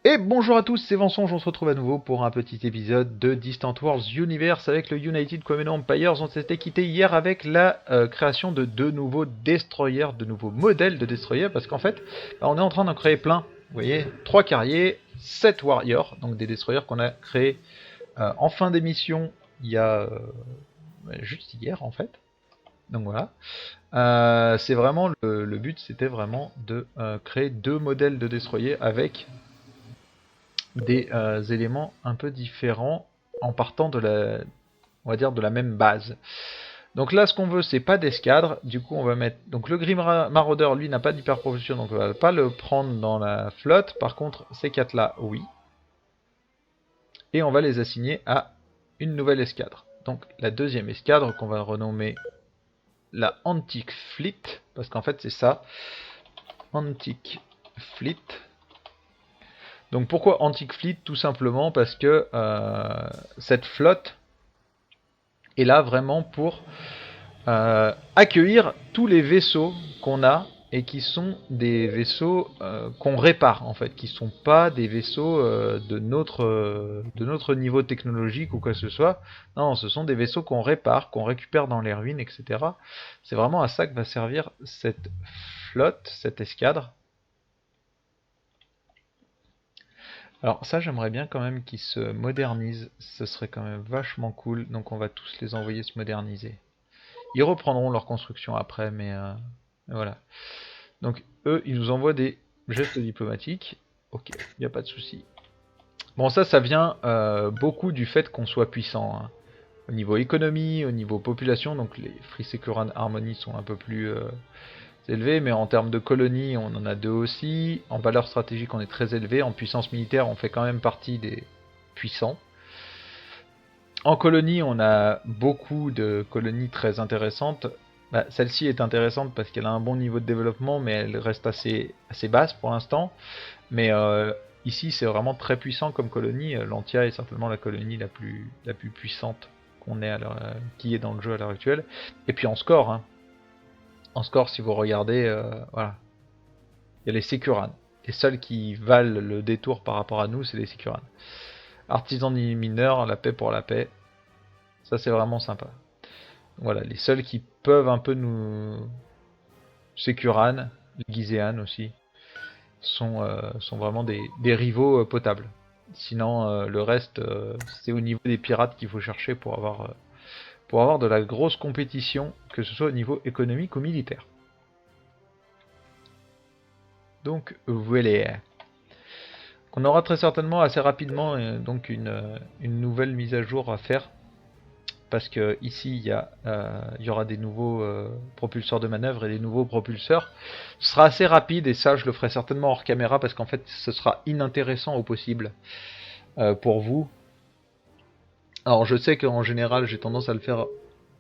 Et bonjour à tous, c'est Vincent, on se retrouve à nouveau pour un petit épisode de Distant Wars Universe avec le United Covenant Empires. On s'était quitté hier avec la création de deux nouveaux destroyers, de nouveaux modèles de destroyers, parce qu'en fait, on est en train d'en créer plein. Vous voyez, 3 carriers, 7 warriors, donc des destroyers qu'on a créés en fin d'émission, il y a juste hier en fait. Donc voilà. C'est vraiment le but, c'était vraiment de créer deux modèles de destroyers avec des éléments un peu différents en partant de la, on va dire, de la même base. Donc là, ce qu'on veut, c'est pas d'escadre. Du coup, on va mettre. Donc le Grim Marauder, lui, n'a pas d'hyperpropulsion, donc on va pas le prendre dans la flotte. Par contre, ces 4 là, oui. Et on va les assigner à une nouvelle escadre. Donc la deuxième escadre qu'on va renommer la Antique Fleet, parce qu'en fait c'est ça, Antique Fleet. Donc pourquoi Antique Fleet? Tout simplement parce que cette flotte est là vraiment pour accueillir tous les vaisseaux qu'on a et qui sont des vaisseaux qu'on répare en fait, qui sont pas des vaisseaux de notre niveau technologique ou quoi que ce soit. Non, ce sont des vaisseaux qu'on répare, qu'on récupère dans les ruines, etc. C'est vraiment à ça que va servir cette flotte, cette escadre. Alors ça, j'aimerais bien quand même qu'ils se modernisent, ce serait quand même vachement cool, donc on va tous les envoyer se moderniser. Ils reprendront leur construction après, mais voilà. Donc eux, ils nous envoient des gestes diplomatiques. Ok, il n'y a pas de souci. Bon, ça vient beaucoup du fait qu'on soit puissant. Hein. Au niveau économie, au niveau population, donc les Free Securan Harmony sont un peu plus élevés, mais en termes de colonies, on en a deux aussi. En valeur stratégique, on est très élevé. En puissance militaire, on fait quand même partie des puissants. En colonie, on a beaucoup de colonies très intéressantes. Bah, celle-ci est intéressante parce qu'elle a un bon niveau de développement, mais elle reste assez basse pour l'instant. Mais ici, c'est vraiment très puissant comme colonie. L'Antia est certainement la colonie la plus puissante qu'on ait qui est dans le jeu à l'heure actuelle. Et puis en score, hein. En score, si vous regardez, voilà, il y a les Securan. Les seuls qui valent le détour par rapport à nous, c'est les Securan. Artisans mineurs, la paix pour la paix. Ça, c'est vraiment sympa. Voilà, les seuls qui peuvent un peu nous... Securan, les Gizean aussi, sont vraiment des rivaux potables. Sinon, le reste, c'est au niveau des pirates qu'il faut chercher pour avoir de la grosse compétition, que ce soit au niveau économique ou militaire. Donc, voilà. On aura très certainement assez rapidement donc une nouvelle mise à jour à faire. Parce que ici il y aura des nouveaux propulseurs de manœuvre et des nouveaux propulseurs. Ce sera assez rapide et ça je le ferai certainement hors caméra parce qu'en fait ce sera inintéressant au possible pour vous. Alors je sais qu'en général j'ai tendance à le faire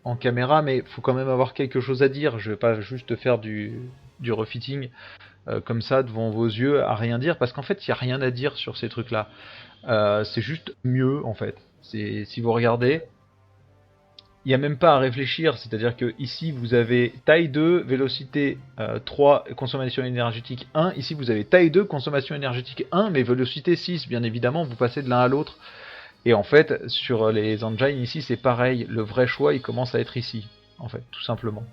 en caméra, mais il faut quand même avoir quelque chose à dire. Je vais pas juste faire du refitting comme ça devant vos yeux à rien dire parce qu'en fait il n'y a rien à dire sur ces trucs là. C'est juste mieux en fait. Si vous regardez, il n'y a même pas à réfléchir, c'est-à-dire que ici vous avez taille 2, vélocité 3, consommation énergétique 1, ici vous avez taille 2, consommation énergétique 1, mais vélocité 6, bien évidemment, vous passez de l'un à l'autre. Et en fait, sur les engines ici c'est pareil, le vrai choix il commence à être ici, en fait, tout simplement.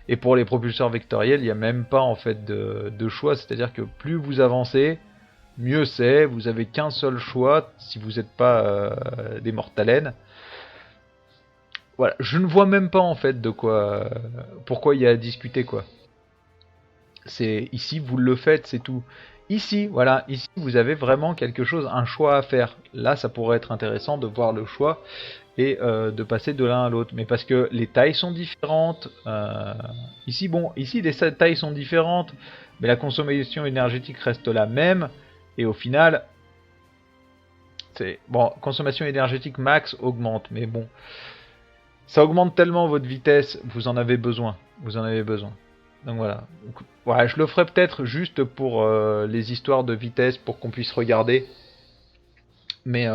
Et pour les propulseurs vectoriels, il n'y a même pas en fait de choix, c'est-à-dire que plus vous avancez, mieux c'est, vous avez qu'un seul choix, si vous n'êtes pas des mortalen. Voilà, je ne vois même pas en fait de quoi, pourquoi il y a à discuter quoi. C'est ici vous le faites, c'est tout. Ici, voilà, ici vous avez vraiment quelque chose, un choix à faire. Là, ça pourrait être intéressant de voir le choix et de passer de l'un à l'autre. Mais parce que les tailles sont différentes. Ici, bon, ici les tailles sont différentes, mais la consommation énergétique reste la même. Et au final, c'est bon, consommation énergétique max augmente, mais bon. Ça augmente tellement votre vitesse, vous en avez besoin. Vous en avez besoin. Donc voilà. Donc, ouais, je le ferai peut-être juste pour les histoires de vitesse, pour qu'on puisse regarder. Mais,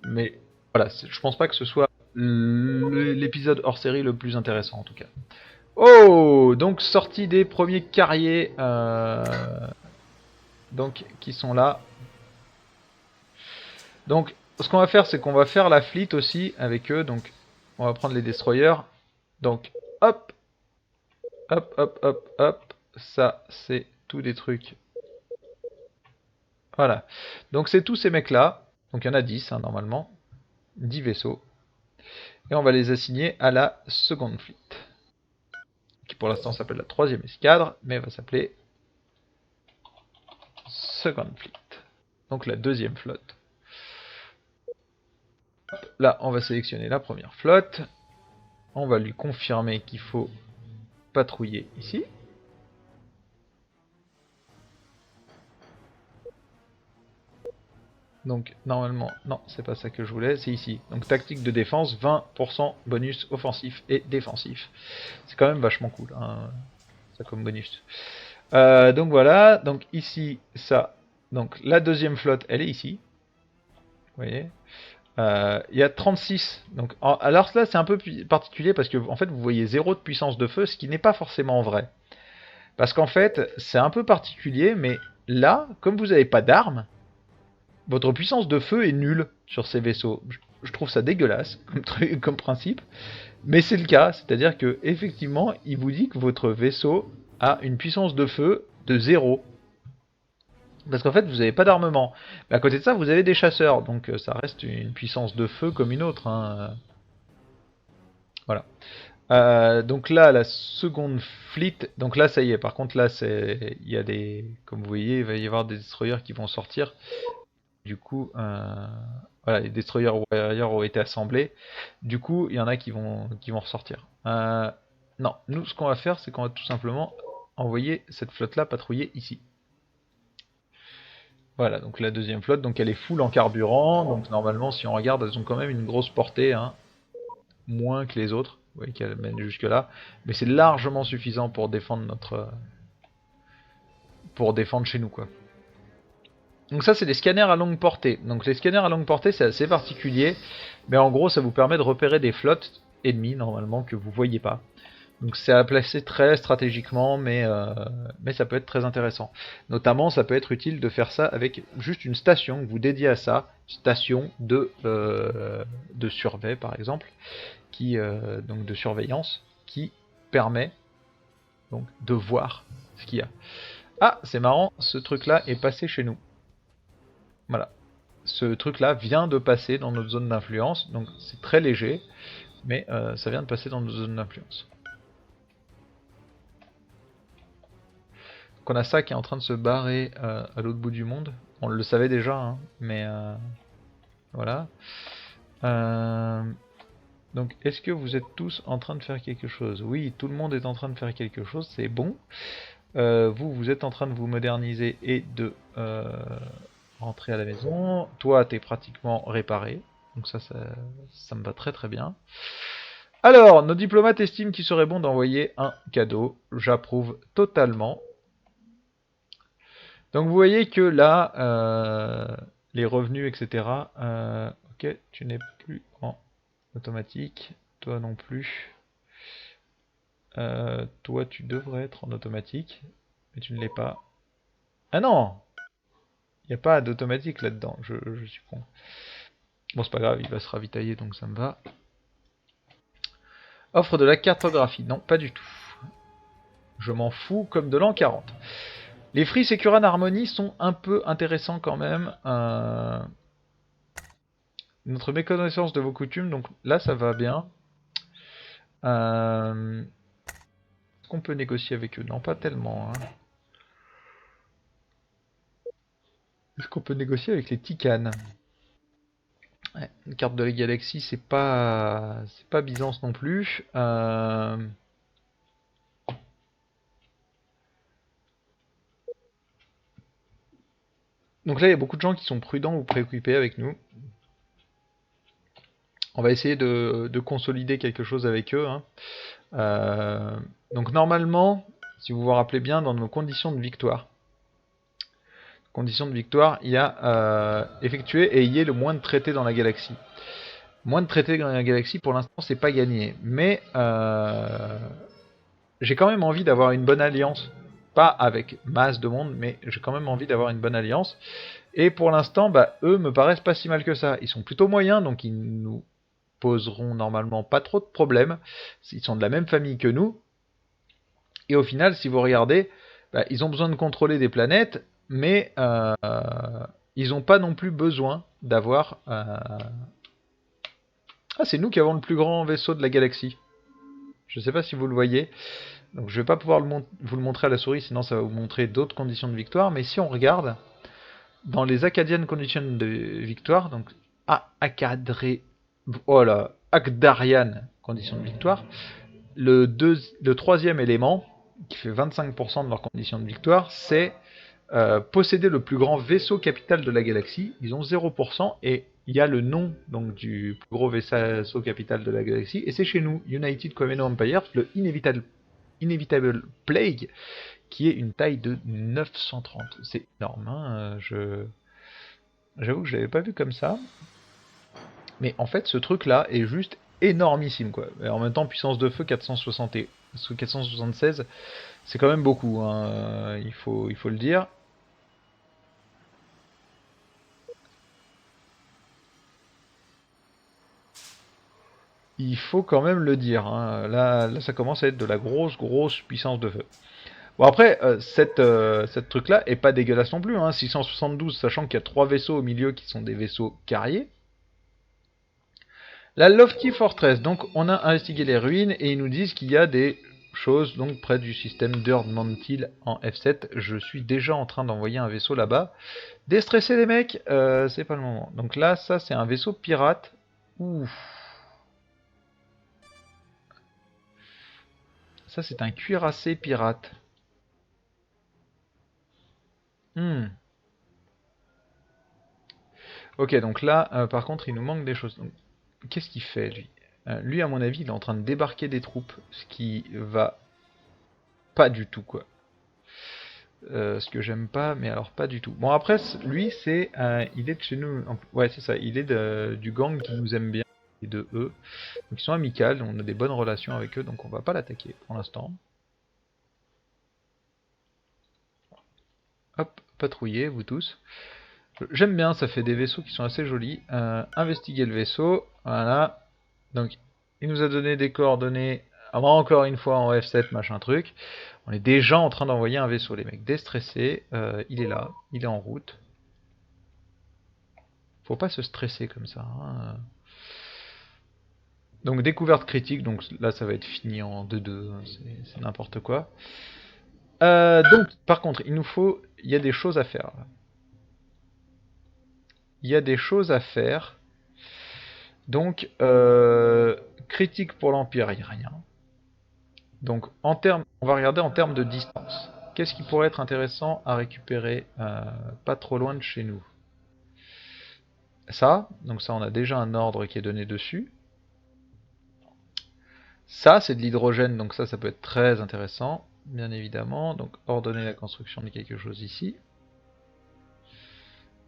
mais voilà, je pense pas que ce soit l'épisode hors série le plus intéressant en tout cas. Oh, donc sortie des premiers carriers donc qui sont là. Donc, ce qu'on va faire, c'est qu'on va faire la fleet aussi avec eux. Donc, on va prendre les destroyers. Donc, hop, hop, hop, hop, hop. Ça, c'est tous des trucs. Voilà. Donc, c'est tous ces mecs-là. Donc, il y en a 10, hein, normalement. 10 vaisseaux. Et on va les assigner à la seconde fleet. Qui pour l'instant s'appelle la troisième escadre, mais va s'appeler Second Fleet. Donc la deuxième flotte. Là, on va sélectionner la première flotte. On va lui confirmer qu'il faut patrouiller ici. Donc normalement, non, c'est pas ça que je voulais, c'est ici. Donc tactique de défense, 20% bonus offensif et défensif. C'est quand même vachement cool, hein, ça comme bonus. Donc voilà, donc ici, ça. Donc la deuxième flotte, elle est ici. Vous voyez. Il y a 36. Donc, alors là, c'est un peu particulier parce que en fait, vous voyez 0 de puissance de feu, ce qui n'est pas forcément vrai. Parce qu'en fait, c'est un peu particulier, mais là, comme vous n'avez pas d'armes, votre puissance de feu est nulle sur ces vaisseaux. Je trouve ça dégueulasse comme principe, mais c'est le cas. C'est-à-dire que effectivement, il vous dit que votre vaisseau a une puissance de feu de 0. Parce qu'en fait, vous n'avez pas d'armement. Mais à côté de ça, vous avez des chasseurs. Donc ça reste une puissance de feu comme une autre. Hein. Voilà. Donc là, la seconde fleet. Donc là, ça y est. Par contre, là, il y a des. Comme vous voyez, il va y avoir des destroyers qui vont sortir. Du coup, voilà, les destroyers warriors ont été assemblés. Du coup, il y en a qui vont ressortir. Non, nous, ce qu'on va faire, c'est qu'on va tout simplement envoyer cette flotte-là patrouiller ici. Voilà, donc la deuxième flotte, donc elle est full en carburant, donc normalement si on regarde, elles ont quand même une grosse portée, hein, moins que les autres, vous voyez qu'elles mènent jusque là, mais c'est largement suffisant pour défendre pour défendre chez nous quoi. Donc ça c'est des scanners à longue portée, donc les scanners à longue portée c'est assez particulier, mais en gros ça vous permet de repérer des flottes ennemies normalement que vous voyez pas. Donc c'est à placer très stratégiquement, mais ça peut être très intéressant. Notamment, ça peut être utile de faire ça avec juste une station que vous dédiez à ça, station de surveille par exemple, donc de surveillance, qui permet donc de voir ce qu'il y a. Ah, c'est marrant, ce truc-là est passé chez nous. Voilà. Ce truc-là vient de passer dans notre zone d'influence, donc c'est très léger, mais ça vient de passer dans notre zone d'influence. Qu'on a ça qui est en train de se barrer à l'autre bout du monde. On le savait déjà, hein, mais voilà. Donc, est-ce que vous êtes tous en train de faire quelque chose? Oui, tout le monde est en train de faire quelque chose, c'est bon. Vous êtes en train de vous moderniser et de rentrer à la maison. Toi, t'es pratiquement réparé. Donc ça me va très très bien. Alors, nos diplomates estiment qu'il serait bon d'envoyer un cadeau. J'approuve totalement. Donc vous voyez que là, les revenus, etc. Ok, tu n'es plus en automatique. Toi non plus. Toi, tu devrais être en automatique. Mais tu ne l'es pas. Ah non! Il n'y a pas d'automatique là-dedans. Je suis con. Bon, c'est pas grave, il va se ravitailler, donc ça me va. Offre de la cartographie. Non, pas du tout. Je m'en fous comme de l'an 40. Les Free Securan Harmony sont un peu intéressants quand même. Notre méconnaissance de vos coutumes, donc là ça va bien. Est-ce qu'on peut négocier avec eux? Non, pas tellement. Hein. Est-ce qu'on peut négocier avec les Ticanes? Ouais, une carte de la galaxie, c'est pas Byzance non plus. Donc là, il y a beaucoup de gens qui sont prudents ou préoccupés avec nous. On va essayer de consolider quelque chose avec eux. Hein. Donc normalement, si vous vous rappelez bien, dans nos conditions de victoire, il y a effectuer et ayez le moins de traités dans la galaxie. Moins de traités dans la galaxie, pour l'instant, c'est pas gagné. Mais j'ai quand même envie d'avoir une bonne alliance pas avec masse de monde, mais j'ai quand même envie d'avoir une bonne alliance. Et pour l'instant, bah, eux me paraissent pas si mal que ça. Ils sont plutôt moyens, donc ils nous poseront normalement pas trop de problèmes. Ils sont de la même famille que nous. Et au final, si vous regardez, bah, ils ont besoin de contrôler des planètes, mais ils n'ont pas non plus besoin d'avoir... Ah, c'est nous qui avons le plus grand vaisseau de la galaxie. Je ne sais pas si vous le voyez. Donc je vais pas pouvoir vous le montrer à la souris, sinon ça va vous montrer d'autres conditions de victoire. Mais si on regarde, dans les Acadian Conditions de victoire, donc Akdarian conditions de victoire, le troisième élément, qui fait 25% de leurs conditions de victoire, c'est posséder le plus grand vaisseau capital de la galaxie. Ils ont 0% et il y a le nom donc, du plus gros vaisseau capital de la galaxie, et c'est chez nous, United Comeno Empire, le Inevitable Plague, qui est une taille de 930. C'est énorme, hein, j'avoue que je l'avais pas vu comme ça. Mais en fait, ce truc-là est juste énormissime, quoi. Et en même temps, puissance de feu 476, c'est quand même beaucoup, hein, il faut le dire. Il faut quand même le dire, hein. Là, ça commence à être de la grosse puissance de feu. Bon après, cette truc-là est pas dégueulasse non plus, hein. 672, sachant qu'il y a 3 vaisseaux au milieu qui sont des vaisseaux carriers. La Lofty Fortress, donc on a investigué les ruines et ils nous disent qu'il y a des choses donc près du système d'Urdmantil en F7. Je suis déjà en train d'envoyer un vaisseau là-bas. Déstresser les mecs, c'est pas le moment. Donc là, ça c'est un vaisseau pirate. Ouf. Ça c'est un cuirassé pirate. Hmm. Ok, donc là, par contre, il nous manque des choses. Qu'est-ce qu'il fait, lui? Lui, à mon avis, il est en train de débarquer des troupes, ce qui va pas du tout, quoi. Ce que j'aime pas, mais alors pas du tout. Bon, après, lui, c'est, il est de chez nous. Ouais, c'est ça. Il est du gang qui nous aime bien et de eux. Donc ils sont amicales, on a des bonnes relations avec eux, donc on va pas l'attaquer pour l'instant. Hop, patrouillez, vous tous. J'aime bien, ça fait des vaisseaux qui sont assez jolis. Investiguer le vaisseau, voilà. Donc, il nous a donné des coordonnées, encore une fois en F7, machin truc. On est déjà en train d'envoyer un vaisseau, les mecs. Déstressés, il est là, il est en route. Faut pas se stresser comme ça. Hein. Donc, découverte critique, donc là, ça va être fini en 2-2, hein, c'est n'importe quoi. Donc, par contre, il y a des choses à faire. Il y a des choses à faire. Donc, critique pour l'Empire, il n'y a rien. Donc, on va regarder en termes de distance. Qu'est-ce qui pourrait être intéressant à récupérer pas trop loin de chez nous? Ça, donc ça, on a déjà un ordre qui est donné dessus. Ça, c'est de l'hydrogène, donc ça peut être très intéressant, bien évidemment. Donc, ordonner la construction de quelque chose ici.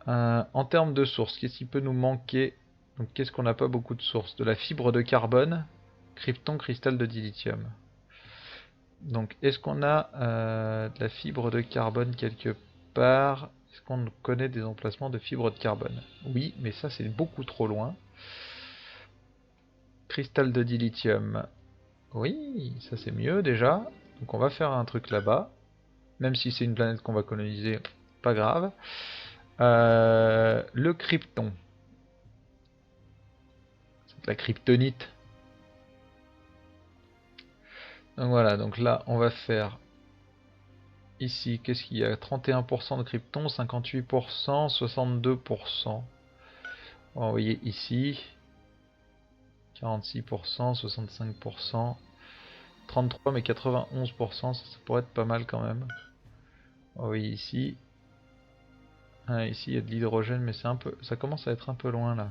En termes de sources, qu'est-ce qui peut nous manquer? Donc, qu'est-ce qu'on n'a pas beaucoup de sources? De la fibre de carbone, krypton, cristal de dilithium. Donc, est-ce qu'on a de la fibre de carbone quelque part? Est-ce qu'on connaît des emplacements de fibre de carbone? Oui, mais ça c'est beaucoup trop loin. Cristal de dilithium. Oui, ça c'est mieux déjà. Donc on va faire un truc là-bas. Même si c'est une planète qu'on va coloniser, pas grave. Le krypton. C'est de la kryptonite. Donc voilà, donc là on va faire ici, qu'est-ce qu'il y a? 31% de krypton, 58%, 62%. On va envoyer ici. 46%, 65%, 33 mais 91%, ça pourrait être pas mal quand même. On va envoyer ici. Ici il y a de l'hydrogène mais ça commence à être un peu loin là.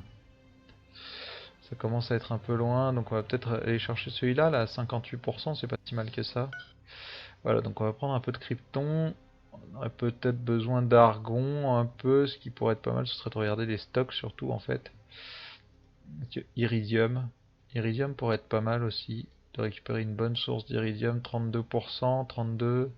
Ça commence à être un peu loin, donc on va peut-être aller chercher celui-là, là, à 58%, c'est pas si mal que ça. Voilà, donc on va prendre un peu de krypton. On aurait peut-être besoin d'argon, un peu, ce qui pourrait être pas mal, ce serait de regarder les stocks surtout en fait. Iridium. Iridium pourrait être pas mal aussi, de récupérer une bonne source d'iridium, 32%, 32%.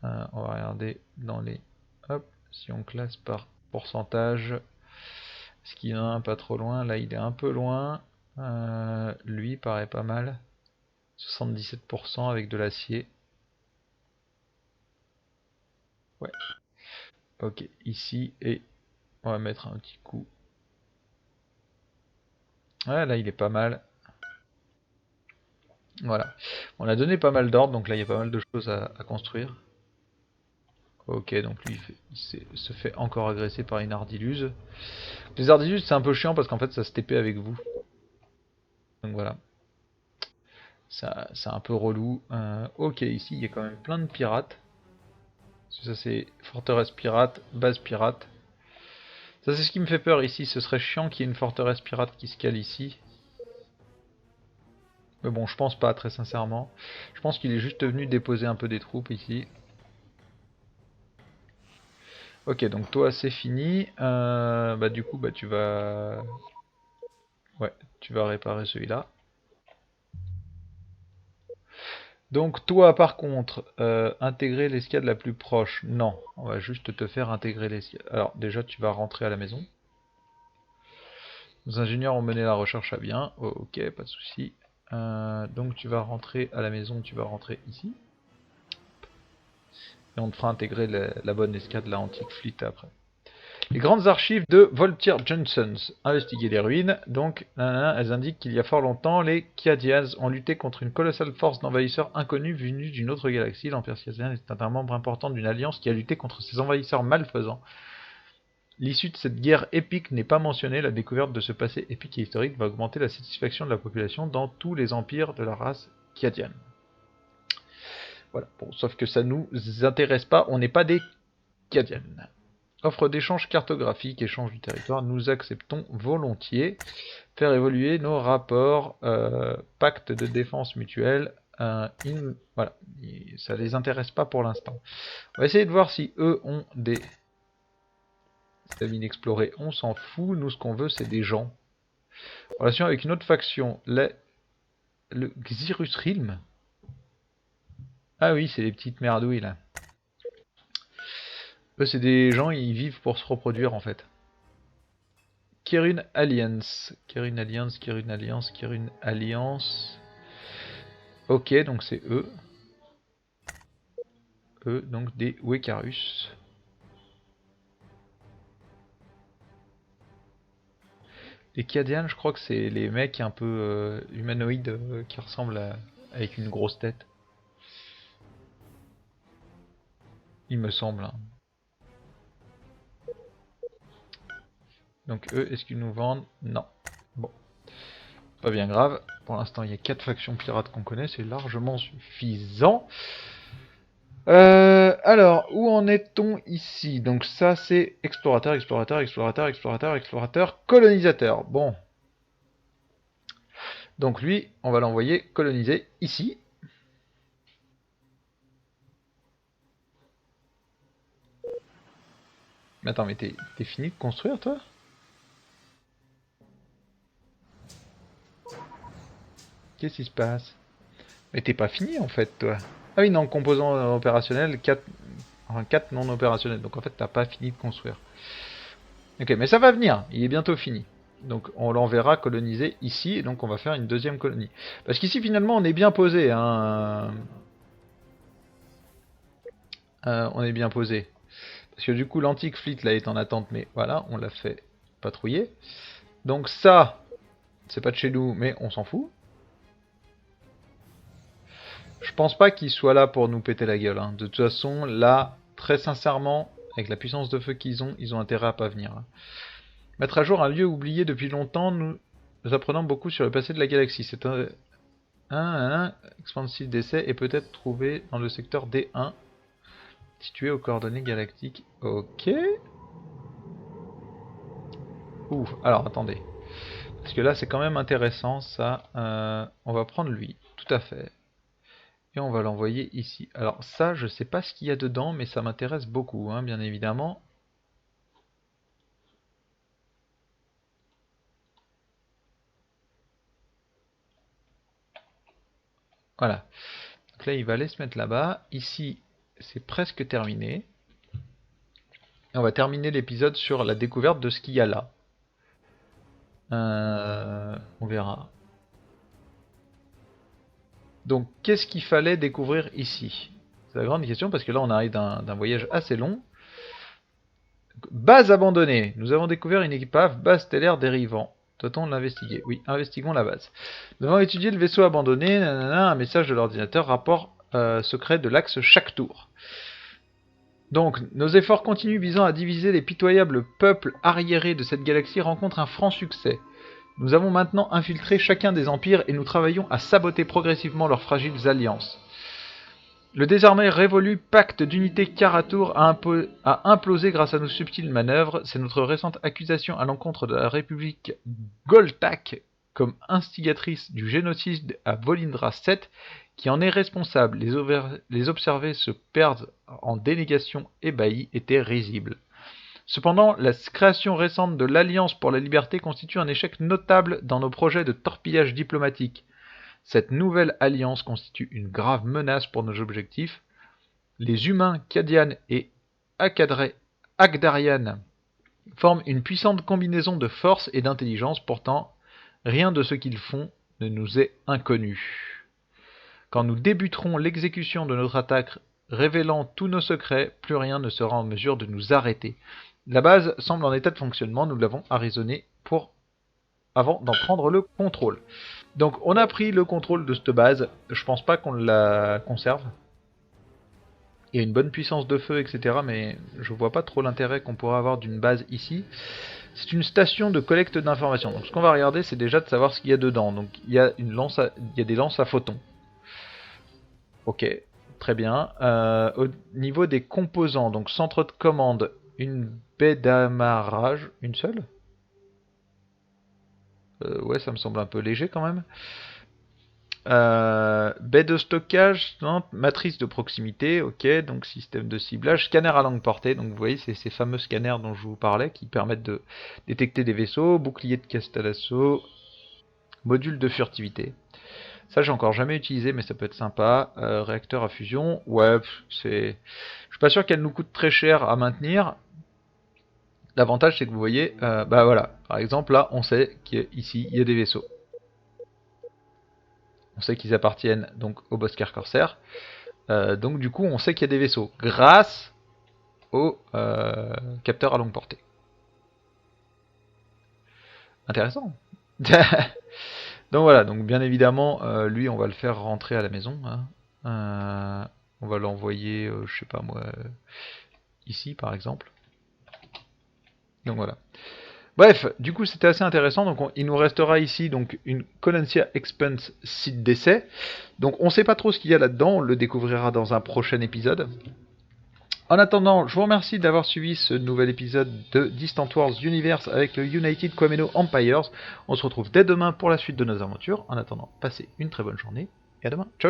On va regarder dans les... Hop, si on classe par pourcentage, est-ce qu'il y en a un pas trop loin? Là, il est un peu loin. Lui paraît pas mal. 77% avec de l'acier. Ouais. Ok, ici, et on va mettre un petit coup. Ouais, là, il est pas mal. Voilà. On a donné pas mal d'ordre, donc là, il y a pas mal de choses à construire. Ok, donc lui, il se fait encore agresser par une ardiluse. Les ardiluses, c'est un peu chiant parce qu'en fait, ça se TP avec vous. Donc voilà. Ça, c'est un peu relou. Ok, ici, il y a quand même plein de pirates. Ça, c'est forteresse pirate, base pirate. Ça, c'est ce qui me fait peur ici. Ce serait chiant qu'il y ait une forteresse pirate qui se cale ici. Mais bon, je pense pas, très sincèrement. Je pense qu'il est juste venu déposer un peu des troupes ici. Ok, donc toi, c'est fini. Bah du coup, bah tu vas... Ouais, tu vas réparer celui-là. Donc toi, par contre, intégrer l'escadre la plus proche. Non, on va juste te faire intégrer l'escadre. Alors déjà, tu vas rentrer à la maison. Nos ingénieurs ont mené la recherche à bien. Oh, ok, pas de souci. Donc tu vas rentrer à la maison, tu vas rentrer ici. Et on te fera intégrer la bonne escadre, la Antique Fleet après. Les grandes archives de Voltaire Johnsons. Investiguer les ruines. Donc, elles indiquent qu'il y a fort longtemps, les Kiadians ont lutté contre une colossale force d'envahisseurs inconnus venus d'une autre galaxie. L'Empire Kiadian est un membre important d'une alliance qui a lutté contre ces envahisseurs malfaisants. L'issue de cette guerre épique n'est pas mentionnée. La découverte de ce passé épique et historique va augmenter la satisfaction de la population dans tous les empires de la race Kiadian. Voilà. Bon, sauf que ça nous intéresse pas. On n'est pas des Kiadian. Offre d'échange cartographique, échange du territoire, nous acceptons volontiers. Faire évoluer nos rapports, pacte de défense mutuelle, voilà, ça les intéresse pas pour l'instant. On va essayer de voir si eux ont des stamines explorées, on s'en fout, nous ce qu'on veut c'est des gens. Relation avec une autre faction, le Xyrus Realm. Ah oui, c'est les petites merdouilles là. Eux c'est des gens, ils vivent pour se reproduire en fait. Kirun Alliance. Kirun Alliance, Kirun Alliance, Kirun Alliance. Ok, donc c'est eux. Eux, donc des Wekarus. Les Kiadians, je crois que c'est les mecs un peu humanoïdes qui ressemblent avec une grosse tête. Il me semble. Hein. Donc eux, est-ce qu'ils nous vendent? Non. Bon. Pas bien grave. Pour l'instant, il y a 4 factions pirates qu'on connaît. C'est largement suffisant. Alors, où en est-on ici? Donc ça, c'est explorateur, explorateur, explorateur, explorateur, explorateur, colonisateur. Bon. Donc lui, on va l'envoyer coloniser ici. Mais attends, mais t'es fini de construire, toi? Qu'est-ce qui se passe? Mais t'es pas fini, en fait, toi. Ah oui, non, composant opérationnel, 4, enfin, 4 non opérationnels. Donc en fait, t'as pas fini de construire. Ok, mais ça va venir. Il est bientôt fini. Donc on l'enverra coloniser ici, et donc on va faire une deuxième colonie. Parce qu'ici, finalement, on est bien posé. Hein. On est bien posé. Parce que du coup, l'antique fleet, là, est en attente. Mais voilà, on l'a fait patrouiller. Donc ça, c'est pas de chez nous, mais on s'en fout. Je pense pas qu'ils soient là pour nous péter la gueule. Hein. De toute façon, là, très sincèrement, avec la puissance de feu qu'ils ont intérêt à pas venir. Hein. Mettre à jour un lieu oublié depuis longtemps, nous apprenons beaucoup sur le passé de la galaxie. C'est un expansif d'essai et peut-être trouvé dans le secteur D1, situé aux coordonnées galactiques. Ok. Ouh, alors attendez. Parce que là, c'est quand même intéressant, ça. On va prendre lui, tout à fait. Et on va l'envoyer ici. Alors ça, je sais pas ce qu'il y a dedans, mais ça m'intéresse beaucoup, hein, bien évidemment. Voilà. Donc là, il va aller se mettre là-bas. Ici, c'est presque terminé. Et on va terminer l'épisode sur la découverte de ce qu'il y a là. On verra. Donc, qu'est-ce qu'il fallait découvrir ici? C'est la grande question, parce que là, on arrive d'un voyage assez long. Base abandonnée. Nous avons découvert une épave, base stellaire dérivant. Doit-on l'investiguer? Oui, investiguons la base. Nous avons étudié le vaisseau abandonné, un message de l'ordinateur, rapport secret de l'axe chaque tour. Donc, nos efforts continus visant à diviser les pitoyables peuples arriérés de cette galaxie rencontrent un franc succès. Nous avons maintenant infiltré chacun des empires et nous travaillons à saboter progressivement leurs fragiles alliances. Le désormais révolu pacte d'unité Karatour a implosé grâce à nos subtiles manœuvres. C'est notre récente accusation à l'encontre de la République Goltak comme instigatrice du génocide à Volindra 7 qui en est responsable. Les observés se perdent en dénégations ébahies était risible. Cependant, la création récente de l'Alliance pour la Liberté constitue un échec notable dans nos projets de torpillage diplomatique. Cette nouvelle alliance constitue une grave menace pour nos objectifs. Les humains Cadian et Agdarian forment une puissante combinaison de force et d'intelligence, pourtant rien de ce qu'ils font ne nous est inconnu. Quand nous débuterons l'exécution de notre attaque révélant tous nos secrets, plus rien ne sera en mesure de nous arrêter. La base semble en état de fonctionnement, nous l'avons arraisonnée avant d'en prendre le contrôle. Donc on a pris le contrôle de cette base, je pense pas qu'on la conserve. Il y a une bonne puissance de feu, etc. Mais je vois pas trop l'intérêt qu'on pourrait avoir d'une base ici. C'est une station de collecte d'informations. Donc ce qu'on va regarder, c'est déjà de savoir ce qu'il y a dedans. Donc il y a des lances à photons. Ok, très bien. Au niveau des composants, donc centre de commande, une baie d'amarrage, une seule. Ouais, ça me semble un peu léger quand même. Baie de stockage, non, matrice de proximité, ok, donc système de ciblage, scanner à longue portée, donc vous voyez, c'est ces fameux scanners dont je vous parlais qui permettent de détecter des vaisseaux, bouclier de caste à l'assaut, module de furtivité. Ça, j'ai encore jamais utilisé, mais ça peut être sympa. Réacteur à fusion, ouais, c'est. Je suis pas sûr qu'elle nous coûte très cher à maintenir. L'avantage, c'est que vous voyez, bah voilà, par exemple, là, on sait qu'ici, il y a des vaisseaux. On sait qu'ils appartiennent donc au Boscar Corsair. Donc du coup, on sait qu'il y a des vaisseaux grâce au capteur à longue portée. Intéressant. Donc voilà, donc bien évidemment, lui, on va le faire rentrer à la maison. Hein. On va l'envoyer, je sais pas moi, ici par exemple. Donc voilà. Bref, du coup c'était assez intéressant, donc il nous restera ici donc une Coloncia Expense site d'essai. Donc on sait pas trop ce qu'il y a là-dedans, on le découvrira dans un prochain épisode. En attendant, je vous remercie d'avoir suivi ce nouvel épisode de Distant Wars Universe avec le United Quemeno Empires. On se retrouve dès demain pour la suite de nos aventures. En attendant, passez une très bonne journée et à demain. Ciao ciao.